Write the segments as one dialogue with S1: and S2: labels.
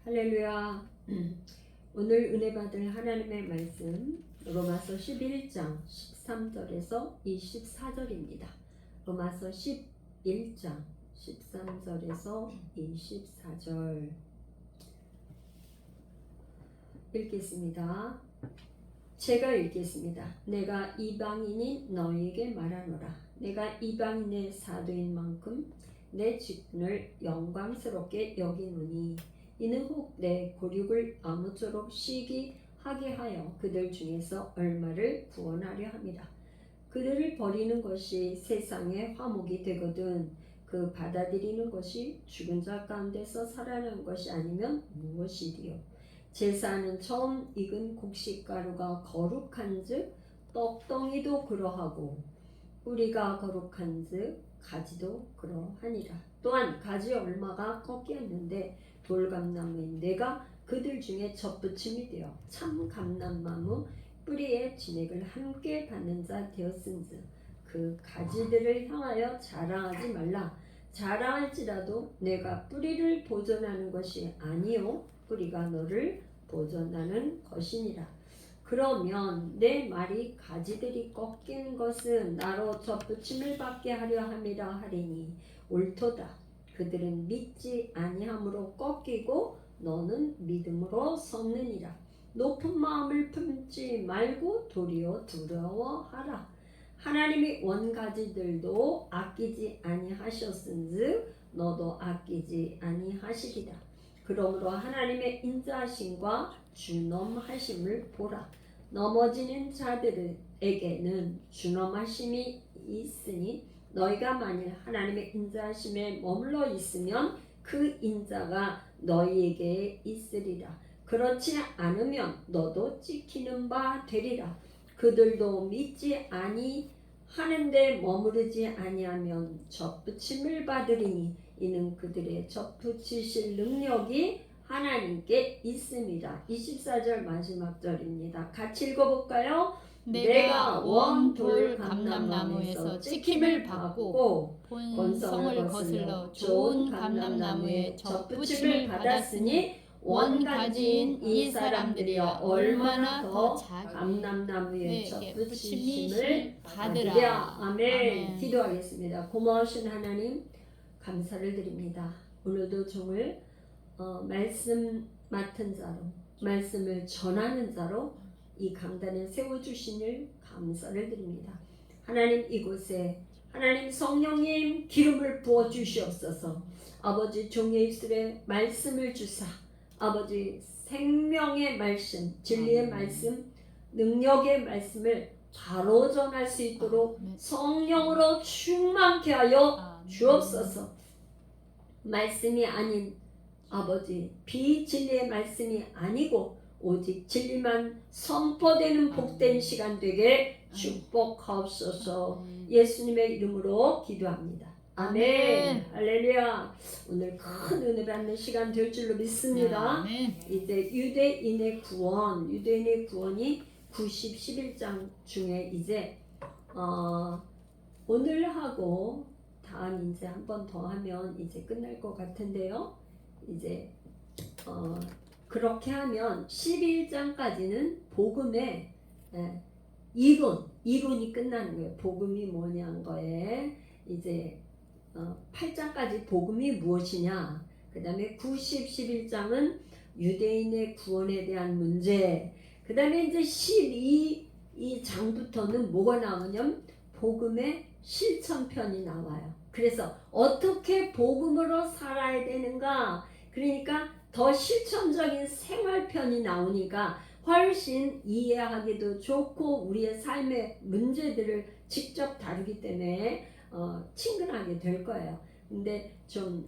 S1: 할렐루야. 오늘 은혜 받을 하나님의 말씀 로마서 11장 13절에서 24절입니다. 로마서 11장 13절에서 24절 읽겠습니다. 제가 읽겠습니다. 내가 이방인인 너희에게 말하노라. 내가 이방인의 사도인 만큼 내 직분을 영광스럽게 여기노니 이는 혹 내 고륙을 아무쪼록 시기하게 하여 그들 중에서 얼마를 구원하려 함이라. 그들을 버리는 것이 세상의 화목이 되거든 그 받아들이는 것이 죽은 자 가운데서 살아난 것이 아니면 무엇이리요. 제사는 처음 익은 곡식가루가 거룩한즉 떡덩이도 그러하고 뿌리가 거룩한즉 가지도 그러하니라. 또한 가지 얼마가 꺾였는데 돌감나무인 내가 그들 중에 젖붙임이 되어 참 감람나무 뿌리의 진액을 함께 받는 자 되었은즉 그 가지들을 향하여 자랑하지 말라. 자랑할지라도 내가 뿌리를 보존하는 것이 아니요 뿌리가 너를 보존하는 것이니라. 그러면 내 말이 가지들이 꺾인 것은 나로 젖붙임을 받게 하려 함이라 하리니 옳도다. 그들은 믿지 아니함으로 꺾이고 너는 믿음으로 섰느니라. 높은 마음을 품지 말고 도리어 두려워하라. 하나님이 원가지들도 아끼지 아니하셨은즉 너도 아끼지 아니하시리라. 그러므로 하나님의 인자하심과 준엄하심을 보라. 넘어지는 자들에게는 준엄하심이 있으니 너희가 만일 하나님의 인자하심에 머물러 있으면 그 인자가 너희에게 있으리라. 그렇지 않으면 너도 찍히는 바 되리라. 그들도 믿지 아니하는데 머무르지 아니하면 젖붙임을 받으리니 이는 그들의 젖붙이실 능력이 하나님께 있습니다. 24절 마지막 절입니다. 같이 읽어볼까요? 내가 원돌 감람나무에서 찍힘을 받고 본성을 거슬러 좋은 감람나무에 젖붙임을 받았으니 원가지인 이 사람들이여 얼마나 더 감람나무에 젖붙이심을 받으랴. 아멘. 기도하겠습니다. 고마우신 하나님 감사를 드립니다. 오늘도 종을 말씀 맡은 자로 말씀을 전하는 자로 이 강단에 세워주시니 감사를 드립니다. 하나님 이곳에 하나님 성령님 기름을 부어주시옵소서. 아버지 종의 입술에 말씀을 주사 아버지 생명의 말씀 진리의 말씀 능력의 말씀을 바로 전할 수 있도록 성령으로 충만케 하여 주옵소서. 말씀이 아닌 아버지 비진리의 말씀이 아니고 오직 진리만 선포되는 복된 시간 되게 축복하옵소서. 예수님의 이름으로 기도합니다. 아멘. 할렐루야. 오늘 큰 은혜 받는 시간 될 줄로 믿습니다. 이제 유대인의 구원이 90, 11장 중에 이제 오늘 하고 다음 이제 한 번 더 하면 이제 끝날 것 같은데요. 이제 그렇게 하면 11장까지는 복음의 이론이 끝나는 거예요. 복음이 뭐냐는 거에 이제 8장까지 복음이 무엇이냐. 그 다음에 90, 11장은 유대인의 구원에 대한 문제. 그 다음에 이제 12장부터는 뭐가 나오냐면 복음의 실천편이 나와요. 그래서 어떻게 복음으로 살아야 되는가. 그러니까 더 실천적인 생활편이 나오니까 훨씬 이해하기도 좋고 우리의 삶의 문제들을 직접 다루기 때문에 친근하게 될 거예요. 근데 좀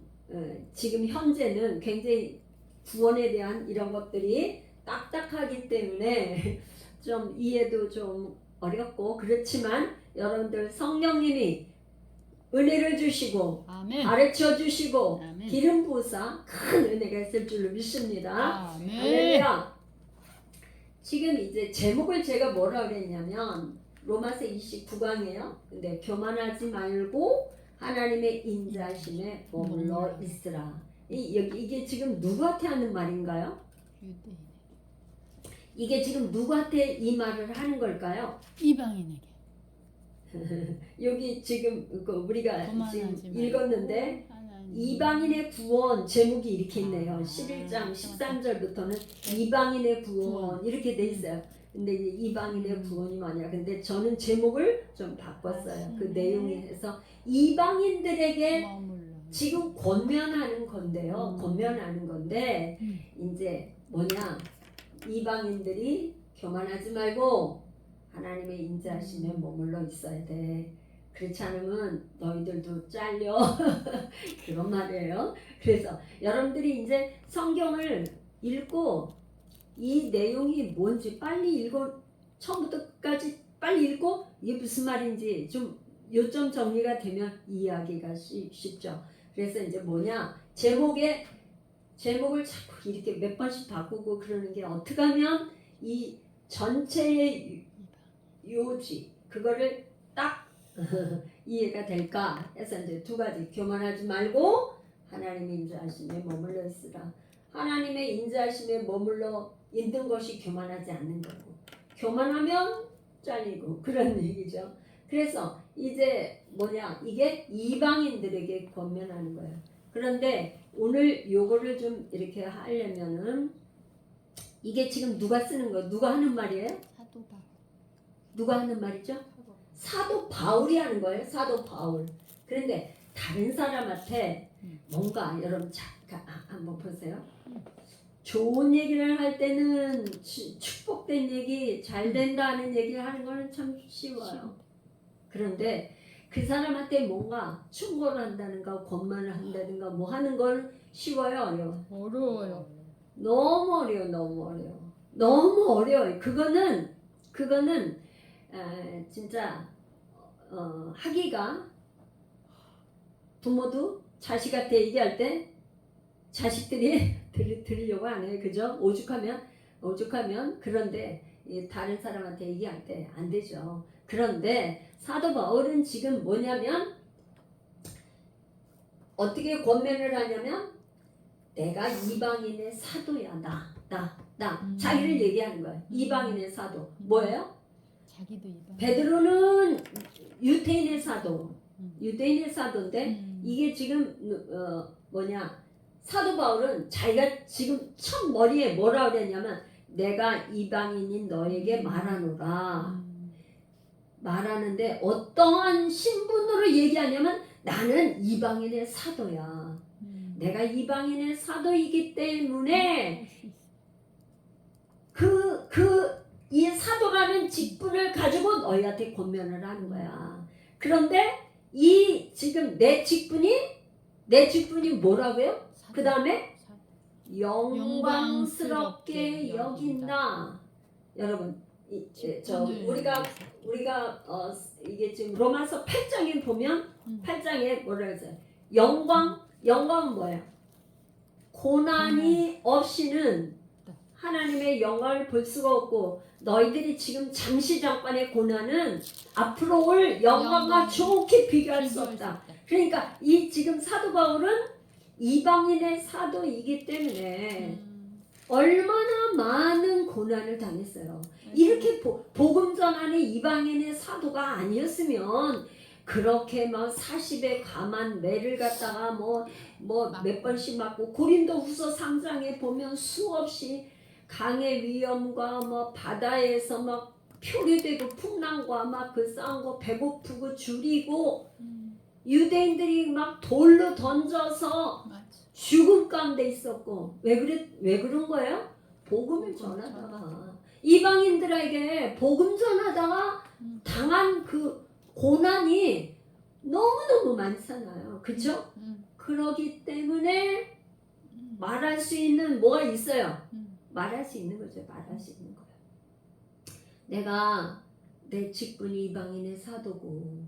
S1: 지금 현재는 굉장히 구원에 대한 이런 것들이 딱딱하기 때문에 좀 이해도 좀 어렵고 그렇지만 여러분들 성령님이 은혜를 주시고 아멘. 가르쳐 주시고 아멘. 기름 부으사 큰 은혜가 있을 줄로 믿습니다. 할렐루야. 지금 이제 제목을 제가 뭐라 그랬냐면 로마서 29강이에요. 근데 교만하지 말고 하나님의 인자하심에 머물러 있으라. 이게 지금 누구한테 하는 말인가요?
S2: 유대인.
S1: 이게 지금 누구한테 이 말을 하는 걸까요?
S2: 이방인에게.
S1: 여기 지금 우리가 지금
S2: 거만하지
S1: 읽었는데
S2: 말고 하나님.
S1: 이방인의 구원 제목이 이렇게 있네요. 11장 13절부터는 이방인의 구원 이렇게 돼 있어요. 근데 이제 이방인의 구원이 뭐냐? 근데 저는 제목을 좀 바꿨어요. 그 내용에 해서 이방인들에게
S2: 머물러.
S1: 지금 권면하는 건데요. 권면하는 건데 이제 뭐냐? 이방인들이 교만하지 말고 하나님의 인자하심에 머물러 있어야 돼. 그렇지 않으면 너희들도 잘려. 그런 말이에요. 그래서 여러분들이 이제 성경을 읽고 이 내용이 뭔지 빨리 읽어, 처음부터 끝까지 빨리 읽고 이게 무슨 말인지 좀 요점 정리가 되면 이해하기가 쉽죠. 그래서 이제 뭐냐, 제목을 자꾸 이렇게 몇 번씩 바꾸고 그러는 게 어떻게 하면 이 전체의 요지 그거를 딱 이해가 될까 해서 이제 두 가지, 교만하지 말고 하나님의 인자하심에 머물러 있으라. 하나님의 인자하심에 머물러 있는 것이 교만하지 않는 거고, 교만하면 잘리고 그런 얘기죠. 그래서 이제 뭐냐, 이게 이방인들에게 권면하는 거예요. 그런데 오늘 요거를 좀 이렇게 하려면은 이게 지금 누가 쓰는 거, 누가 하는 말이에요?
S2: 사도 바울.
S1: 누가 하는 말이죠? 사도 바울이 하는 거예요. 사도 바울. 그런데 다른 사람한테 뭔가 여러분 잠깐 한번 보세요. 좋은 얘기를 할 때는 축복된 얘기, 잘 된다는 얘기를 하는 거는 참 쉬워요. 그런데 그 사람한테 뭔가 충고를 한다든가 권면을 한다든가 뭐 하는 건 쉬워요, 어려워요?
S2: 어려워요.
S1: 너무 어려워, 너무 어려워. 너무 어려워요. 그거는 진짜 하기가, 부모도 자식한테 얘기할 때 자식들이 들으려고 안 해요. 그죠? 오죽하면 그런데 다른 사람한테 얘기할 때 안 되죠. 그런데 사도 바울은 지금 뭐냐면 어떻게 권면을 하냐면 내가 이방인의 사도야. 나 자기를 얘기하는 거예요. 이방인의 사도. 뭐예요?
S2: 자기도 이방.
S1: 베드로는 유대인의 사도. 유대인의 사도인데 이게 지금 뭐냐, 사도 바울은 자기가 지금 첫 머리에 뭐라 그랬냐면 내가 이방인인 너에게 말하노라. 말하는데 어떠한 신분으로 얘기하냐면 나는 이방인의 사도야. 내가 이방인의 사도이기 때문에 이 사도라는 직분을 가지고 너희한테 권면을 하는 거야. 그런데 이 지금 내 직분이 뭐라고요? 그 다음에 영광스럽게 여긴다. 여러분, 우리가 이게 지금 로마서 8장에 보면 8장에 뭐라 그러죠? 영광은 뭐예요? 고난이 없이는 하나님의 영광을 볼 수가 없고, 너희들이 지금 잠시 잠깐의 고난은 앞으로 올 영광과 좋게 비교할 수 없다. 그러니까 이 지금 사도 바울은 이방인의 사도이기 때문에 얼마나 많은 고난을 당했어요. 이렇게 복음 전하는 이방인의 사도가 아니었으면 그렇게 막 40에 감한 매를 갖다가 뭐 몇 번씩 맞고, 고린도후서 3장에 보면 수없이 강의 위험과 뭐 바다에서 막 표류되고 풍랑과 막 그 싸운 거, 배고프고 줄이고 유대인들이 막 돌로 던져서 죽음 가운데 있었고, 왜 그런 거예요? 복음을 전하다가, 이방인들에게 복음 전하다가 당한 그 고난이 너무너무 많잖아요. 그렇죠? 그러기 때문에 말할 수 있는 뭐가 있어요? 말할 수 있는 거죠. 말할 수 있는 거예요. 내가 내 직분이 이방인의 사도고,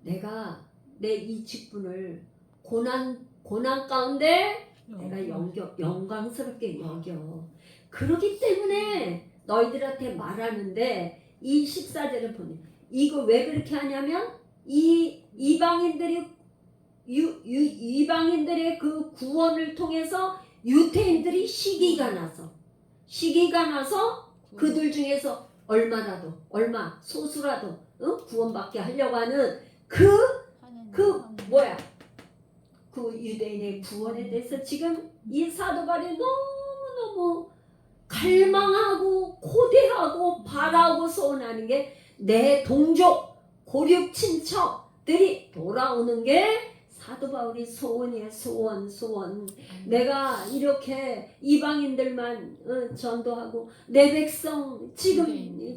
S1: 내가 내 이 직분을 고난 가운데 내가 영광스럽게 여겨. 그러기 때문에 너희들한테 말하는데, 이 14절을 보면 이거 왜 그렇게 하냐면 이 이방인들이 이방인들의 그 구원을 통해서 유대인들이 시기가 나서 그들 중에서 얼마 소수라도 구원받게 하려고 하는 그 유대인의 구원에 대해서 지금 이 사도 바울이 너무너무 갈망하고 고대하고 바라고 소원하는 게 내 동족 고륙 친척들이 돌아오는 게 사도 바울이 소원이에요. 소원. 내가 이렇게 이방인들만 전도하고 내 백성 지금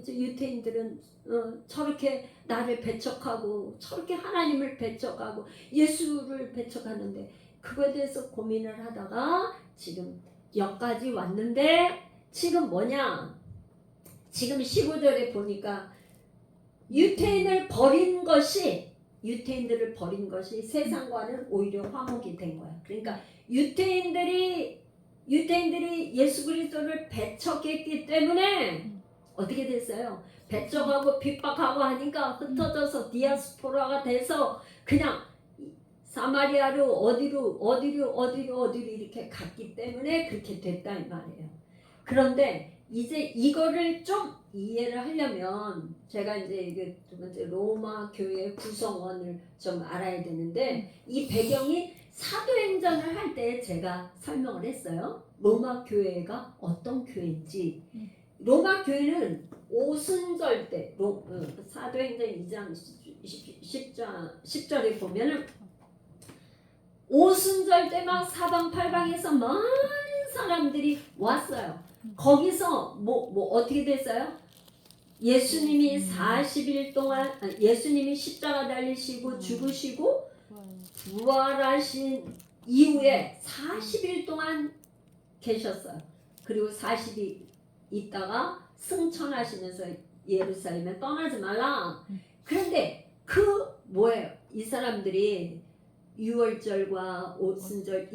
S1: 유대인들은 저렇게 나를 배척하고 저렇게 하나님을 배척하고 예수를 배척하는데 그거에 대해서 고민을 하다가 지금 여기까지 왔는데 지금 뭐냐? 지금 15절에 보니까 유대인들을 버린 것이 세상과는 오히려 화목이 된 거야. 그러니까 유대인들이 예수 그리스도를 배척했기 때문에 어떻게 됐어요? 배척하고 핍박하고 하니까 흩어져서 디아스포라가 돼서 그냥 사마리아로 어디로 이렇게 갔기 때문에 그렇게 됐다 이 말이에요. 그런데 이제 이거를 좀 이해를 하려면 제가 이제 이게 두 번째 로마 교회 구성원을 좀 알아야 되는데 이 배경이 사도행전을 할 때 제가 설명을 했어요. 로마 교회가 어떤 교회인지. 로마 교회는 오순절 때 사도행전 2장 10절에 보면은 오순절 때 막 사방팔방에서 많은 사람들이 왔어요. 거기서 뭐 어떻게 됐어요? 예수님이 40일 동안 예수님이 십자가 달리시고 죽으시고 부활하신 이후에 40일 동안 계셨어요. 그리고 40일 있다가 승천하시면서 예루살렘에 떠나지 말라. 그런데 뭐예요? 이 사람들이 유월절과 오순절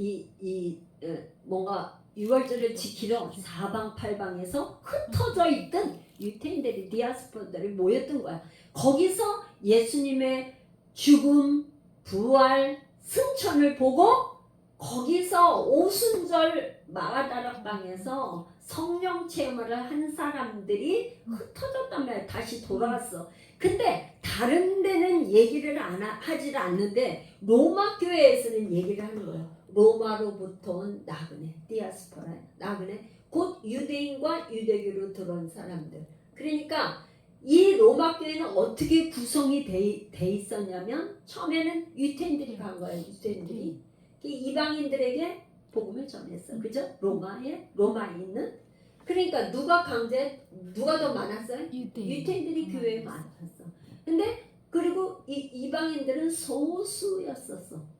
S1: 뭔가 유월절을 지키러 사방팔방에서 흩어져 있던 유대인들이 디아스포라들이 모였던 거야. 거기서 예수님의 죽음, 부활, 승천을 보고 거기서 오순절 마가다락방에서 성령 체험을 한 사람들이 흩어졌단 말이야. 다시 돌아왔어. 근데 다른 데는 얘기를 하질 않는데 로마 교회에서는 얘기를 하는 거예요. 로마로부터 온 나그네, 디아스포라, 나그네, 곧 유대인과 유대교로 들어온 사람들. 그러니까 이 로마 교회는 어떻게 구성이 돼 있었냐면 처음에는 유대인들이 간 거예요. 유대인들이 이방인들에게 복음을 전했어. 그죠? 로마에 있는. 그러니까 누가 더 많았어요? 유대인들이 교회에 많았어. 근데 그리고 이방인들은 소수였었어.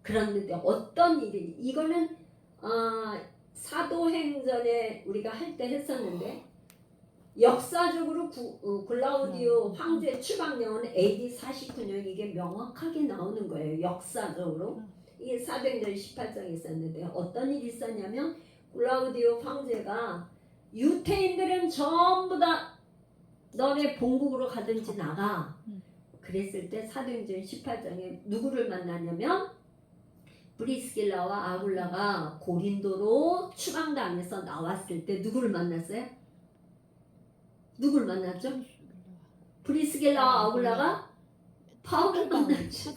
S1: 그런데 어떤 일이 이거는 사도행전에 우리가 할 때 했었는데 역사적으로 글라우디오 황제 추방령은 AD 49년 이게 명확하게 나오는 거예요. 역사적으로 이게 사도행전 18장에 있었는데 어떤 일이 있었냐면 글라우디오 황제가 유대인들은 전부 다 너네 본국으로 가든지 나가. 그랬을 때 사도행전 18장에 누구를 만나냐면 브리스길라와 아굴라가 고린도로 추방당해서 나왔을 때 누구를 만났어요? 누구를 만났죠? 브리스길라와 아굴라가 바울을 만났지.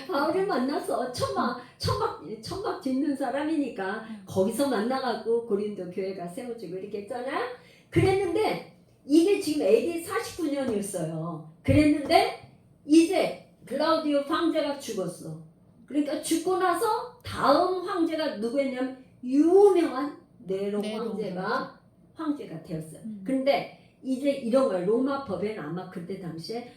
S1: 바울을 만나서 천막 짓는 사람이니까 거기서 만나갖고 고린도 교회가 세워지고 이렇게 했잖아요. 그랬는데 이게 지금 AD 49년이었어요. 그랬는데 이제 글라우디오 황제가 죽었어. 그러니까 죽고 나서 다음 황제가 누구였냐면 유명한 네로 황제가 되었어요. 근데 이제 이런 거예요. 로마 법에는 아마 그때 당시에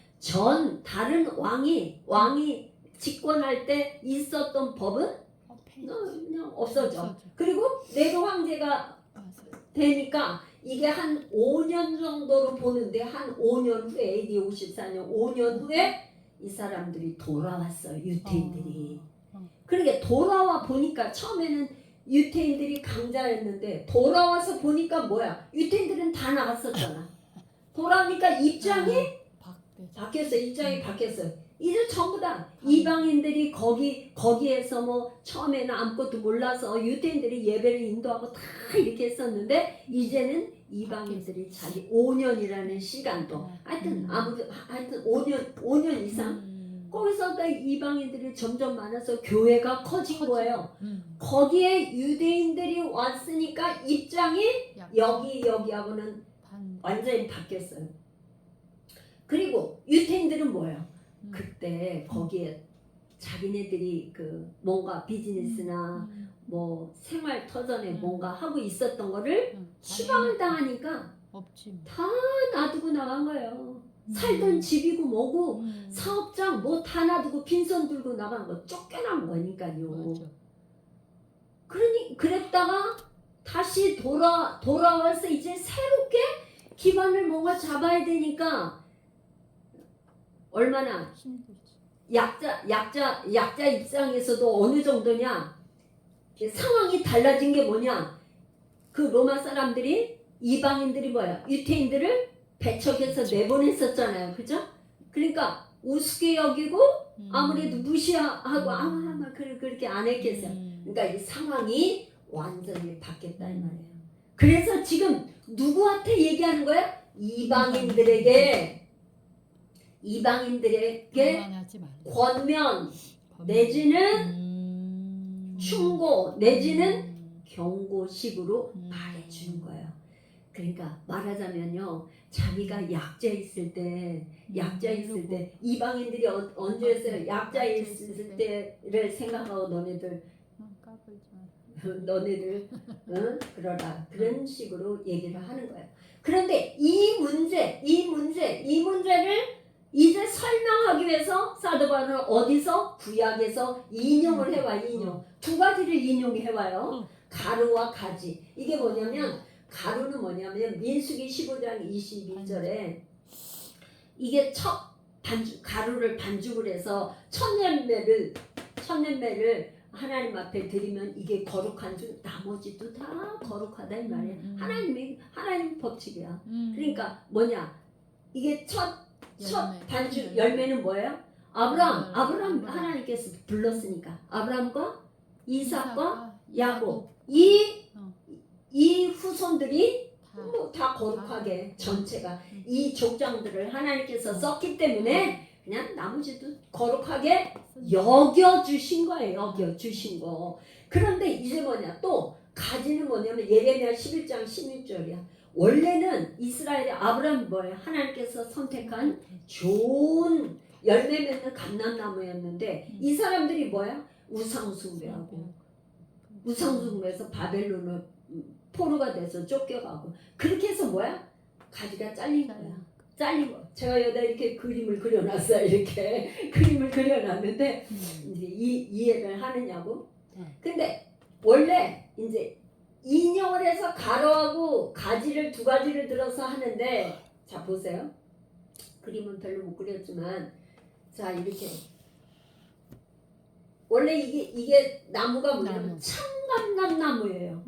S1: 다른 왕이 집권할 때 있었던 법은 그냥 없어져. 그리고 네로 황제가 되니까 이게 한 5년 정도로 보는데 한 5년 후에 AD 54년 5년 후에 이 사람들이 돌아왔어요. 유대인들이. 그러니까 돌아와 보니까 처음에는 유대인들이 강자였는데 돌아와서 보니까 뭐야? 유대인들은 다 나갔었잖아. 돌아오니까 입장이 바뀌었어. 이제 전부 다 이방인들이 거기에서 뭐 처음에는 아무것도 몰라서 유대인들이 예배를 인도하고 다 이렇게 했었는데 이제는 이방인들이 자기 5년이라는 시간도 하여튼 하여튼 5년 이상 거기서 이방인들이 점점 많아서 교회가 커진 거예요. 거기에 유대인들이 왔으니까 입장이 여기하고는 완전히 바뀌었어요. 그리고 유대인들은 뭐예요? 그때 거기에 자기네들이 그 뭔가 비즈니스나 뭐 생활 터전에 뭔가 하고 있었던 거를 추방을 당하니까
S2: 없지.
S1: 다 놔두고 나간 거예요. 살던 집이고 뭐고 사업장 뭐 다 놔두고 빈손 들고 나간 거 쫓겨난 거니까요.
S2: 맞아.
S1: 그랬다가 다시 돌아와서 이제 새롭게 기반을 뭔가 잡아야 되니까 얼마나
S2: 힘들지.
S1: 약자 입장에서도 어느 정도냐 상황이 달라진 게 뭐냐 그 로마 사람들이 이방인들이 뭐야 유태인들을 배척해서 내보냈었잖아요. 그죠? 그러니까 우습게 여기고 아무래도 무시하고 아마 그렇게 안 했겠어요. 그러니까 이 상황이 완전히 바뀌었다 이 말이에요. 그래서 지금 누구한테 얘기하는 거야? 이방인들에게
S2: 원망하지 말라.
S1: 권면 내지는 충고 내지는 경고식으로 말해주는 거예요. 그러니까 말하자면요, 자기가 약자 있을 때 이방인들이 언제였어요? 약자 있을 때를 생각하고 너네들 그러라 그런 식으로 얘기를 하는 거예요. 그런데 이 문제를 이제 설명하기 위해서 사도 바울은 어디서 구약에서 인용을 해와 인용 두 가지를 인용해와요. 가루와 가지. 이게 뭐냐면 가루는 뭐냐면 민수기 15장 22절에 이게 가루를 반죽을 해서 천년매를 하나님 앞에 드리면 이게 거룩한 줄 나머지도 다 거룩하다 이 말이에요. 하나님 법칙이야. 그러니까 뭐냐 이게 첫 반죽 열매는 뭐예요? 아브라함 하나님께서 불렀으니까 아브라함과 이삭과 야곱 이 후손들이 다 거룩하게 전체가 이 족장들을 하나님께서 썼기 때문에 그냥 나머지도 거룩하게 여겨주신 거예요. 여겨주신 거. 그런데 이제 뭐냐 또 가지는 뭐냐면 예레미야 11장 16절이야. 원래는 이스라엘의 아브라함이 뭐예요? 하나님께서 선택한 좋은 열매 맺는 감람나무였는데 이 사람들이 뭐야? 우상숭배하고 우상숭배해서 바벨론을 포로가 돼서 쫓겨가고 그렇게 해서 뭐야? 가지가 잘린 거야. 잘린 거. 제가 여기다 이렇게 그림을 그려놨어요. 이렇게 그림을 그려놨는데 이제 이해를 하느냐고. 근데 원래 이제 인용을 해서 가로하고 가지를 두 가지를 들어서 하는데 자 보세요. 그림은 별로 못 그렸지만 자 이렇게 원래 이게 나무가 뭐냐면 참감람나무예요.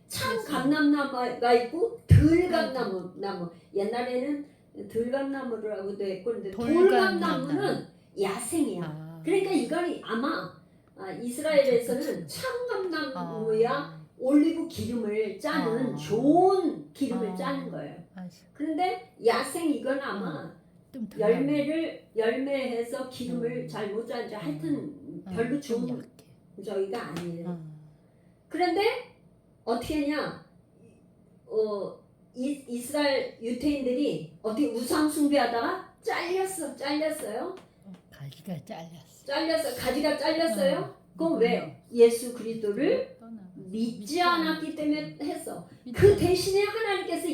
S1: 참감람나무가 있고 들감나무. 옛날에는 들감나무라고도 했고 근데 돌감나무는 야생이야. 그러니까 이거는 아마 이스라엘에서는 참감나무야 올리브 기름을 짜는 좋은 기름을 짜는 거예요. 그런데 야생 이건 아마 열매해서 기름을 잘 못 짜는지 하여튼 별로 좋은 저희가 아니에요. 그런데 어떻게 했냐? 이스라엘 유태인들이 어떻게 우상 숭배하다가 잘렸어요.
S2: 가지가
S1: 가지가 잘렸어요. 그건 왜? 예수 그리스도를 믿지 않았기 때문에 했어. 그 대신에 하나님께서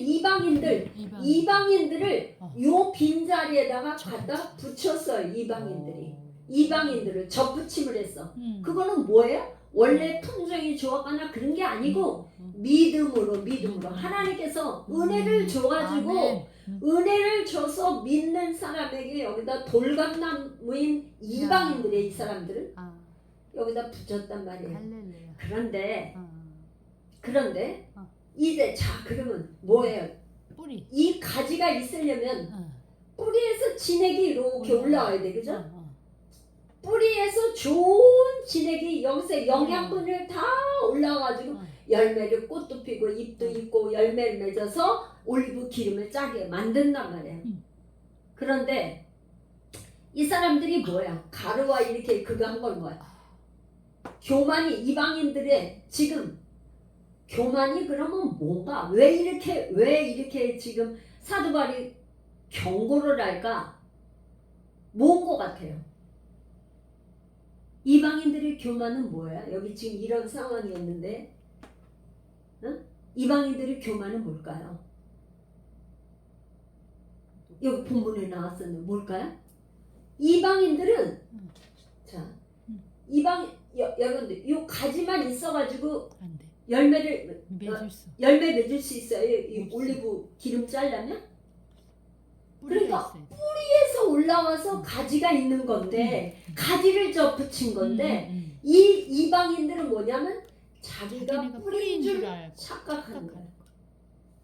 S1: 이방인들을 요 빈자리에다가 갖다 붙였어요. 이방인들을 접붙임을 했어. 그거는 뭐예요? 원래 품종이 좋았거나 그런 게 아니고 믿음으로 하나님께서 은혜를 줘가지고 은혜를 줘서 믿는 사람에게 여기다 돌감나무인 이방인들의 이 사람들을 여기다 붙였단 말이에요. 그런데 이제 자 그러면 뭐예요?
S2: 뿌리.
S1: 이 가지가 있으려면 뿌리에서 진액이 이렇게 올라와야 돼, 그죠? 뿌리에서 좋은 진액이 여기서 영양분을 다 올라와가지고
S2: 어.
S1: 열매를 꽃도 피고 잎도 있고 열매를 맺어서 올리브 기름을 짜게 만든단 말이에요. 그런데 이 사람들이 뭐야? 가루와 이렇게 그거 한 건 뭐야? 교만이 이방인들의 지금 교만이 그러면 뭔가 왜 이렇게 지금 사도 바울이 경고를 할까? 뭔 것 같아요? 이방인들의 교만은 뭐야? 여기 지금 이런 상황이었는데, 응? 이방인들의 교만은 뭘까요? 여기 본문에 나왔었는데 뭘까요? 이방인들은 자 여러분들 요 가지만 있어가지고
S2: 안 돼.
S1: 열매
S2: 맺을 수
S1: 맺을 수 있어요. 이
S2: 없어.
S1: 올리브 기름 짜려면
S2: 뿌리가
S1: 그러니까
S2: 있어야 돼.
S1: 뿌리에서 올라와서 가지가 있는 건데 가지를 접붙인 건데 이 이방인들은 뭐냐면 자기가
S2: 자기네가
S1: 뿌리인 줄
S2: 알고
S1: 착각하는 거야.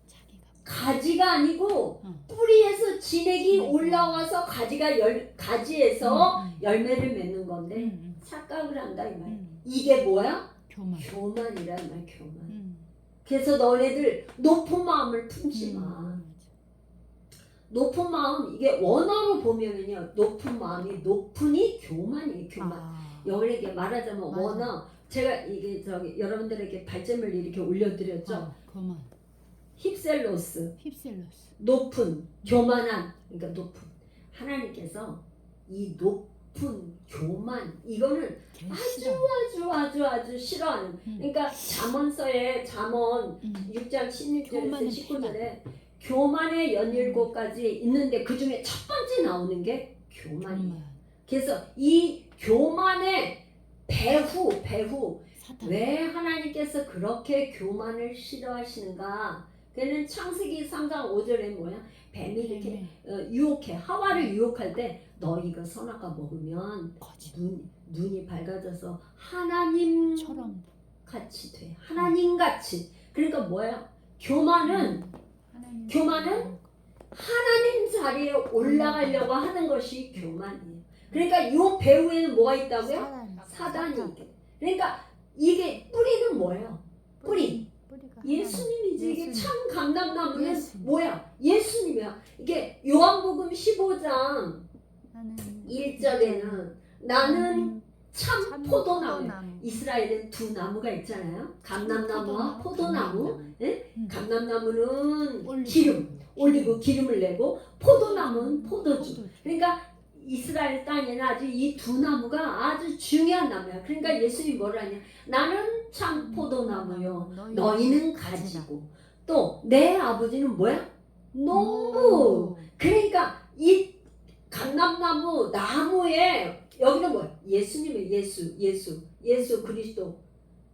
S2: 자기가
S1: 가지가 아니고
S2: 어.
S1: 뿌리에서 진액이
S2: 진액이.
S1: 올라와서 가지에서 열매를 맺는 건데 착각을 한다 이 말. 이게 뭐야?
S2: 교만.
S1: 교만이라 이 말. 교만. 그래서 너네들 높은 마음을 품지 마. 높은 마음 이게 원어로 보면은요 높은 마음이 높으니 교만이에요. 교만. 여기에 말하자면
S2: 맞아.
S1: 원어 제가 이게 저기 여러분들에게 발점을 이렇게 올려드렸죠.
S2: 교만.
S1: 힙셀로스
S2: 힙셀로스.
S1: 높은 교만한 그러니까 높은 하나님께서 이 높은 교만 이거는 아주 싫어하는 그러니까 잠언서에 잠언 6장 16절에서 19절에 교만의 연일곱 가지 있는데 그 중에 첫 번째 나오는 게 교만이에요. 그래서 이 교만의 배후
S2: 사탄.
S1: 왜 하나님께서 그렇게 교만을 싫어하시는가? 그는 창세기 3장 5절에 뭐야? 뱀이 이렇게 유혹해 하와를 유혹할 때 너 이거 선악과 먹으면 눈이 밝아져서 하나님처럼 같이 돼. 하나님 같이. 그러니까 뭐야? 교만은 하나님 자리에 올라가려고 하는 것이 교만이에요. 그러니까 이 배후에는 뭐가 있다고요? 사단이 있게. 그러니까 이게 뿌리는 뭐예요? 뿌리. 예수님이지. 이게 참 감람나무는 뭐야? 예수님이야. 이게 요한복음 15장 1절에는 나는 참 포도나무. 이스라엘은 두 나무가 있잖아요. 감람나무와 포도나무. 네? 감람나무는 기름, 올리브 기름을 내고 포도나무는 포도주. 그러니까 이스라엘 땅에는 아주 이 두 나무가 아주 중요한 나무야. 그러니까 예수님이 뭐라 하냐? 나는 참 포도나무요. 너희는 가지고. 또 내 아버지는 뭐야? 농부. 그러니까 이 감람나무 나무에 여기는 뭐야? 예수님의 예수 그리스도.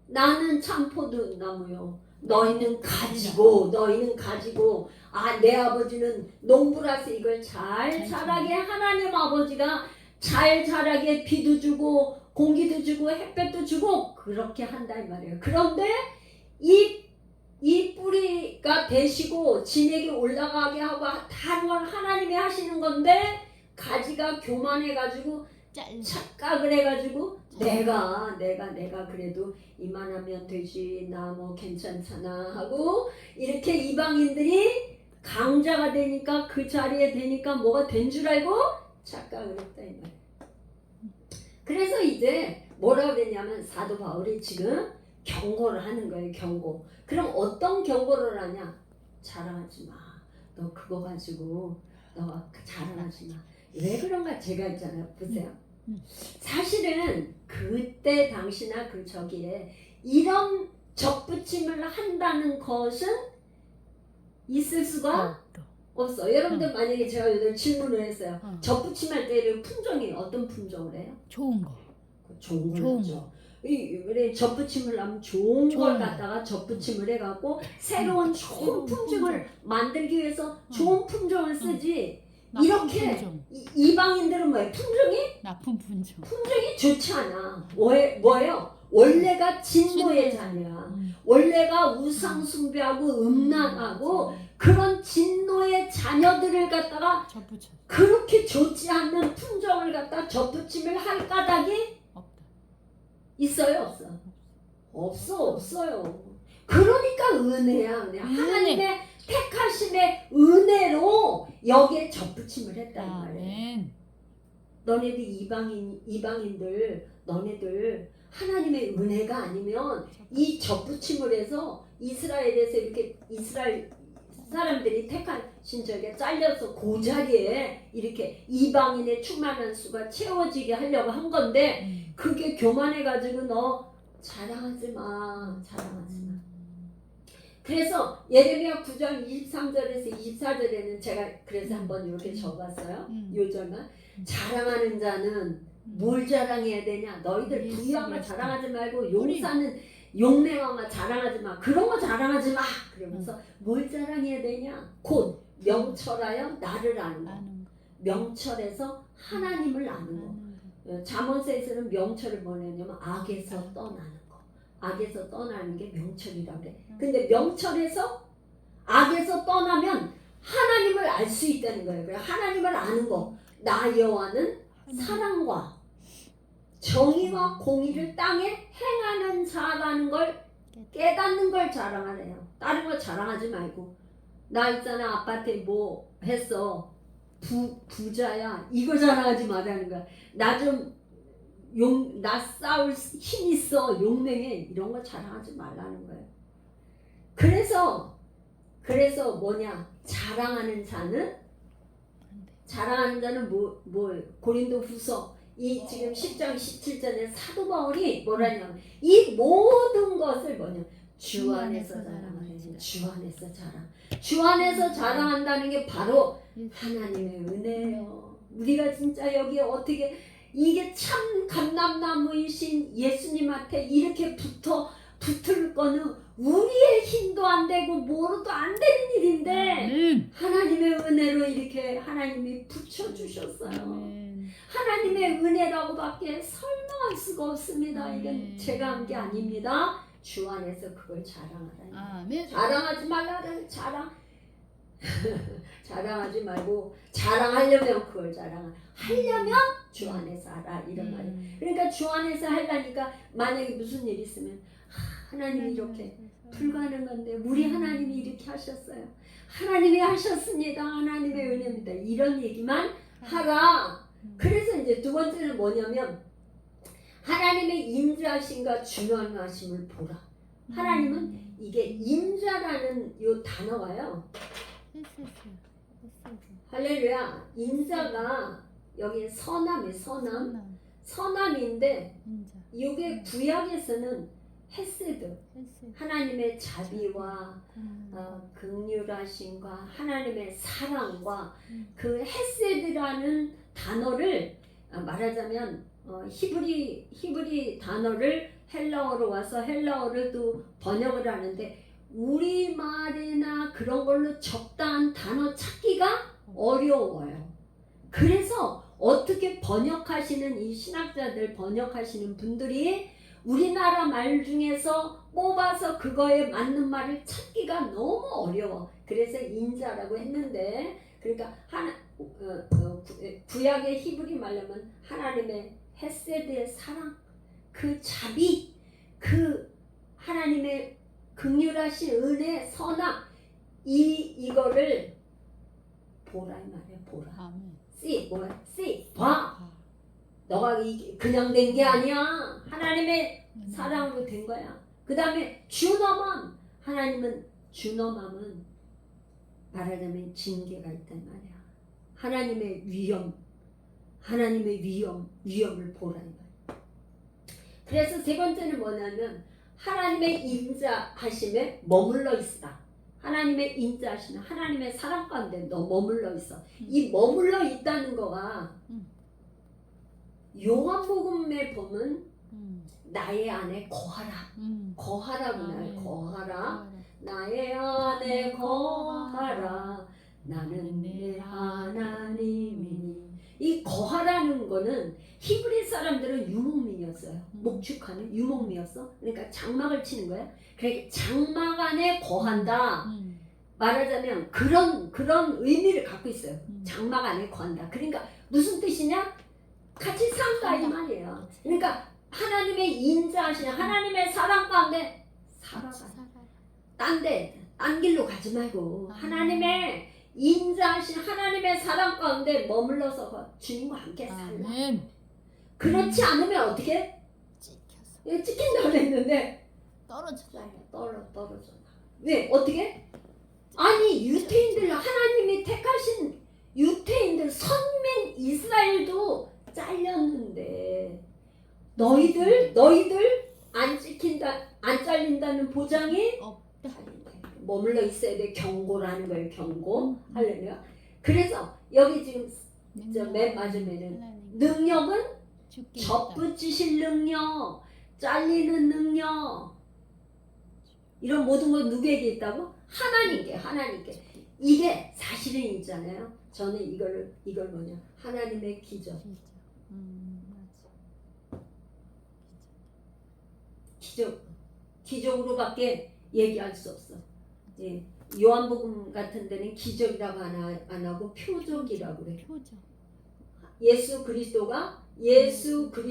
S1: 나는 참 포도나무요. 너희는 가지고 내 아버지는 농부라서 이걸 잘 자라게 하나님 아버지가 잘 자라게 비도 주고 공기도 주고 햇볕도 주고 그렇게 한다 이 말이에요. 그런데 이 뿌리가 되시고 진액이 올라가게 하고 다른 건 하나님이 하시는 건데 가지가 교만해가지고 착각을 해가지고 내가 그래도 이만하면 되지 나 뭐 괜찮잖아 하고 이렇게 이방인들이 강자가 되니까 그 자리에 되니까 뭐가 된 줄 알고 착각을 했다 이 말이야. 그래서 이제 뭐라고 그랬냐면 사도 바울이 지금 경고를 하는 거예요. 경고. 그럼 어떤 경고를 하냐? 자랑하지 마. 너 그거 가지고 너가 자랑하지 마. 왜 그런가 제가 있잖아요. 보세요. 사실은 그때 당시나 그 저기에 이런 접붙임을 한다는 것은 있을 수가 없어. 여러분들 만약에 제가 오늘 질문을 했어요. 접붙임할 때를 품종이 어떤 품종을 해요?
S2: 좋은 거.
S1: 좋은 걸 하죠. 이 접붙임을 하면 좋은 걸 갖다가 접붙임을 해갖고 새로운 좋은 품종을 만들기 위해서 좋은 품종을 쓰지. 이렇게 이방인들은 뭐예요? 품종이?
S2: 나쁜 품종.
S1: 품종이 좋지 않아. 뭐예요? 원래가 진노의 자녀야. 원래가 우상 숭배하고 음란하고 그 그런 진노의 자녀들을 갖다가
S2: 접붙여.
S1: 그렇게 좋지 않는 품종을 갖다 접붙임을 할 까닭이
S2: 없다.
S1: 있어요, 없어? 없어요. 그러니까 은혜야, 은혜. 하나님의 택하심의 은혜로 여기에 접붙임을 했다 이 말이에요.
S2: 아멘.
S1: 너네들 이방인들 너네들 하나님의 은혜가 아니면 이 접붙임을 해서 이스라엘에서 이렇게 이스라엘 사람들이 택하신 저게 잘려서 그 자리에 이렇게 이방인의 충만한 수가 채워지게 하려고 한 건데 그게 교만해가지고 너 자랑하지 마. 그래서 예레미야 9장 23절에서 24절에는 제가 그래서 한번 이렇게 적었어요. 요 절만 자랑하는 자는 뭘 자랑해야 되냐? 너희들 부유함을 자랑하지 말고 용사는 용맹함을 자랑하지 마. 그런 거 자랑하지 마. 그러면서 뭘 자랑해야 되냐? 곧 명철하여 나를 아는 거. 명철에서 하나님을 아는 거. 잠언서에서는 명철을 뭐냐면 악에서 떠나는 거. 악에서 떠나는 게 명철이라고 그래. 근데 명철에서 악에서 떠나면 하나님을 알 수 있다는 거예요. 그래 하나님을 아는 거. 나 여호와는 사랑과 정의와 공의를 땅에 행하는 자라는 걸 깨닫는 걸 자랑하래요. 다른 거 자랑하지 말고 나 있잖아 아파트에 뭐 했어 부자야 이거 자랑하지 말라는 거야. 나 싸울 힘 있어 용맹해 이런 거 자랑하지 말라는 거예요. 그래서 뭐냐 자랑하는 자는 뭐 고린도후서 이 지금 10장 17절에 사도 바울이 뭐라냐면 이 모든 것을 뭐냐 주 안에서 자랑하는 주 안에서 주 안에서 자랑한다는 게 바로 하나님의 은혜예요. 우리가 진짜 여기에 어떻게 이게 참 감람나무이신 예수님한테 이렇게 붙을 거는 우리의 힘도 안 되고 뭐로도 안 되는 일인데 하나님의 은혜로 이렇게 하나님이 붙여주셨어요. 하나님의 은혜라고밖에 설명할 수가 없습니다. 이건 제가 한 게 아닙니다. 주 안에서 그걸 자랑하라. 자랑하지 말라는 자랑하지 말고 자랑하려면 그걸 하려면 주 안에서 하라 이런 말이에요. 그러니까 주 안에서 하려니까 만약에 무슨 일 있으면 하나님이 이렇게 불가능한데 우리 하나님이 이렇게 하셨어요. 하나님이 하셨습니다. 하나님의 은혜입니다. 이런 얘기만 하라. 그래서 이제 두 번째는 뭐냐면 하나님의 인자하심과 중요하심을 보라. 하나님은 이게 인자라는 요 단어가요. 할렐루야. 인자가 여기 선함인데 이게 구약에서는 헤세드 하나님의 자비와 긍휼하심과 하나님의 사랑과 그 헤세드라는 단어를 말하자면 히브리 단어를 헬라어로 와서 헬라어를 또 번역을 하는데 우리말이나 그런 걸로 적당한 단어 찾기가 어려워요. 그래서 어떻게 번역하시는 이 신학자들 번역하시는 분들이 우리나라 말 중에서 뽑아서 그거에 맞는 말을 찾기가 너무 어려워. 그래서 인자라고 했는데 그러니까 구약의 히브리 말로는 하나님의 헤세드의 사랑, 그 자비, 그 하나님의 긍휼하신 은혜, 선함 이거를 보라 이 말이야. 보라. see 봐. 너가 그냥 된 게 아니야. 하나님의 사랑으로 된 거야. 그 다음에 준엄함. 하나님은 준엄함은 말하자면 징계가 있단 말이야. 하나님의 위엄을 보라 이 말이야. 그래서 세 번째는 뭐냐면 하나님의 인자하심에 머물러 있으라. 하나님의 인자하심에 하나님의 사랑 가운데 너 머물러 있어. 이 머물러 있다는 거가 요한복음에 보면 나의 안에 거하라고 거하라. 나의 안에 거하라. 나는 내 하나님이니. 이 거하라는 거는 히브리 사람들은 유목민이었어요. 목축하는 유목민이었어. 그러니까 장막을 치는 거야. 그러니까 장막 안에 거한다. 말하자면 그런 의미를 갖고 있어요. 장막 안에 거한다. 그러니까 무슨 뜻이냐? 같이 산다 이 말이에요. 그러니까 하나님의 인자하시는 하나님의 사랑 가운데 살아가. 딴 길로 가지 말고 하나님의 인자하신 하나님의 사랑 가운데 머물러서 주님과 함께 살라.
S2: 아멘.
S1: 그렇지 않으면 어떻게?
S2: 찍혀서
S1: 찍힌다고 했는데
S2: 떨어져.
S1: 떨어져. 왜? 어떻게? 아니 유태인들 하나님이 택하신 유태인들 선민 이스라엘도 잘렸는데 너희들 안 찍힌다 안 잘린다는 보장이
S2: 없다.
S1: 머물러 있어야 돼. 경고라는 거예요. 경고. 할렐루야. 그래서 여기 지금 맨 마지막에는 능력은 접붙이실 능력, 잘리는 능력 이런 모든 건 누구에게 있다고? 하나님께. 이게 사실은 있잖아요. 저는 이걸 뭐냐? 하나님의 기적. 기적으로밖에 얘기할 수 없어. 예. 요한복음 같은 데는 기적이라고 안 하고 표적이라고 그래.
S2: 표적.
S1: 예수 그리스도가 예수가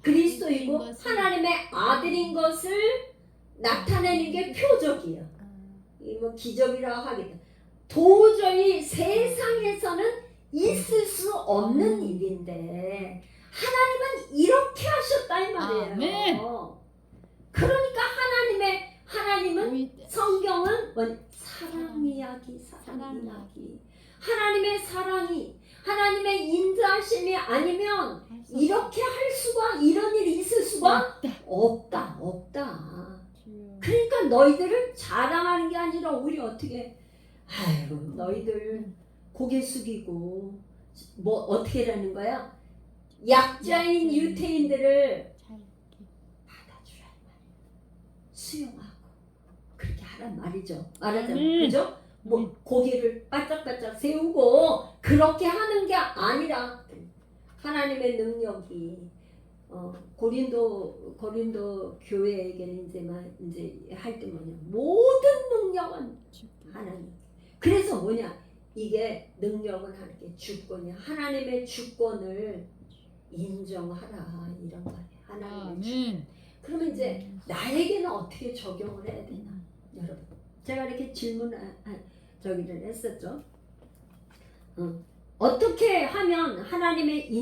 S1: 그리스도이고 하나님의 아들인 것을 나타내는 게 표적이에요. 뭐 기적이라고 하겠다. 도저히 세상에서는 있을 수 없는 일인데 하나님은 이렇게 하셨다 이 말이에요.
S2: 아멘.
S1: 그러니까 하나님은 성경은 사랑 이야기. 하나님의 사랑이 하나님의 인자하심이 아니면 이렇게 할 수가 이런 일이 있을 수가 없다. 그러니까 너희들을 자랑하는 게 아니라 오히려 어떻게 아이고 너희들 고개 숙이고 뭐 어떻게 하는 거야? 약자인 유태인들을 받아주라 수용하고 그렇게 하란 말이죠. 말하자면 그죠? 뭐 고개를 바짝바짝 세우고 그렇게 하는 게 아니라 하나님의 능력이 고린도 교회에게는 이제 할 때 뭐냐 모든 능력은 하나님. 그래서 뭐냐 이게 능력은 하나님께 주권이야. 하나님의 주권을 인정하라 이런 말이야. 하나님의 주권. 그러면 이제 나에게는 어떻게 적용을 해야 되나 여러분? 제가 이렇게 저기를 했었죠. 어떻게 하면 하나님의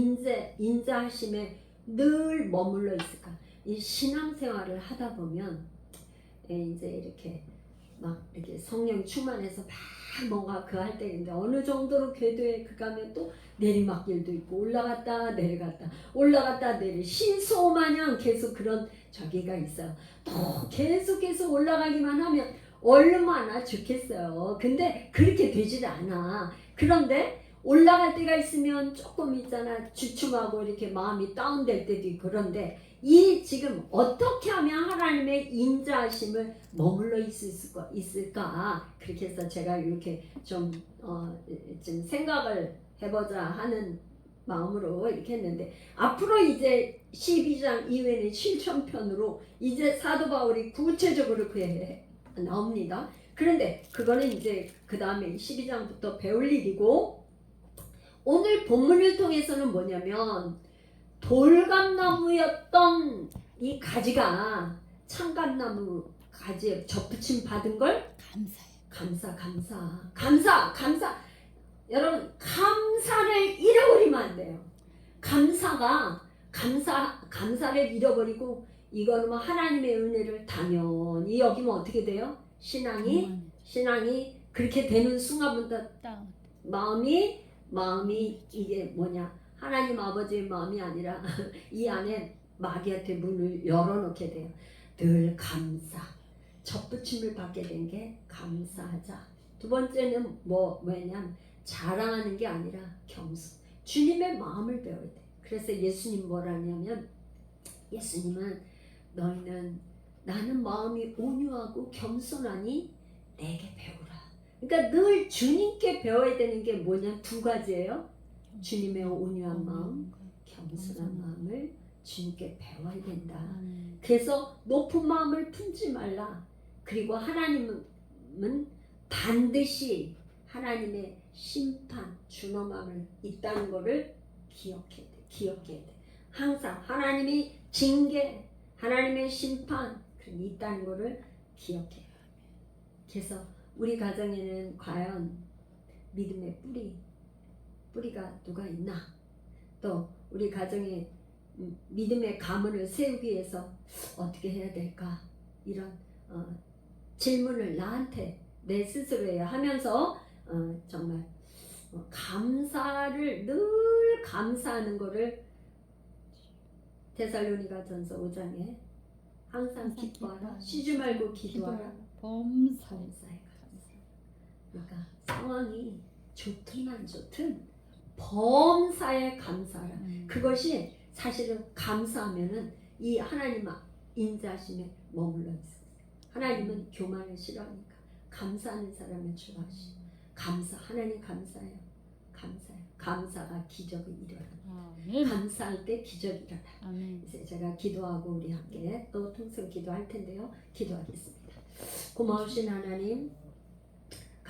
S1: 인자하심에 늘 머물러 있을까? 이 신앙생활을 하다 보면 이제 이렇게 성령 충만해서 막 뭔가 그 할 때인데 어느 정도로 궤도에 가면 또 내리막길도 있고 올라갔다 내리 신소마냥 계속 그런 저기가 있어요. 또 계속 올라가기만 하면 얼마나 좋겠어요. 근데 그렇게 되질 않아. 그런데 올라갈 때가 있으면 조금 있잖아 주춤하고 이렇게 마음이 다운될 때도 있고 그런데 이 지금 어떻게 하면 하나님의 인자하심을 머물러 있을까 그렇게 해서 제가 이렇게 좀 생각을 해보자 하는 마음으로 이렇게 했는데 앞으로 이제 12장 이후에는 실천편으로 이제 사도 바울이 구체적으로 그에 나옵니다. 그런데 그거는 이제 그 다음에 12장부터 배울 일이고 오늘 본문을 통해서는 뭐냐면 돌감나무였던 이 가지가 참감나무 가지에 접붙임 받은 걸 감사. 여러분 감사를 잃어버리면 안 돼요. 감사를 잃어버리고 이거는 뭐 하나님의 은혜를 당연히 여기면 어떻게 돼요? 신앙이 그렇게 되는 순간부터 마음이 이게 뭐냐 하나님 아버지의 마음이 아니라 이 안에 마귀한테 문을 열어놓게 돼요. 늘 접붙임을 받게 된 게 감사하자. 두 번째는 뭐냐면 자랑하는 게 아니라 겸손. 주님의 마음을 배워야 돼. 그래서 예수님 뭐라냐면 예수님은 나는 마음이 온유하고 겸손하니 내게 배우라. 그러니까 늘 주님께 배워야 되는 게 뭐냐 두 가지예요. 주님의 온유한 마음, 겸손한 마음을 주님께 배워야 된다. 그래서 높은 마음을 품지 말라. 그리고 하나님은 사람은 반드시 하나님의 심판, 준엄함을 있다는 것을 기억해야 돼. 항상 하나님이 징계, 하나님의 심판 있다는 것을 기억해. 그래서 우리 가정에는 과연 믿음의 뿌리가 누가 있나? 또 우리 가정에 믿음의 가문을 세우기 위해서 어떻게 해야 될까? 이런 질문을 나한테 내 스스로에 하면서 정말 감사를 늘 감사하는 것을 데살로니가전서 5장에 항상 기뻐하라, 쉬지 말고 기도하라,
S2: 범사에
S1: 범사에 감사. 그러니까 상황이 좋든 안 좋든 범사에 감사하라. 그것이 사실은 감사하면은 이 하나님 인자심에 머물러 있어요. 하나님은 교만을 싫어하니까 감사하는 사람을 좋아하시고 하나님 감사해요. 감사가 기적을 일어나. 감사할 때 기적이 일어나. 이제 제가 기도하고 우리 함께 또 통성 기도할 텐데요. 기도하겠습니다. 고마우신 하나님,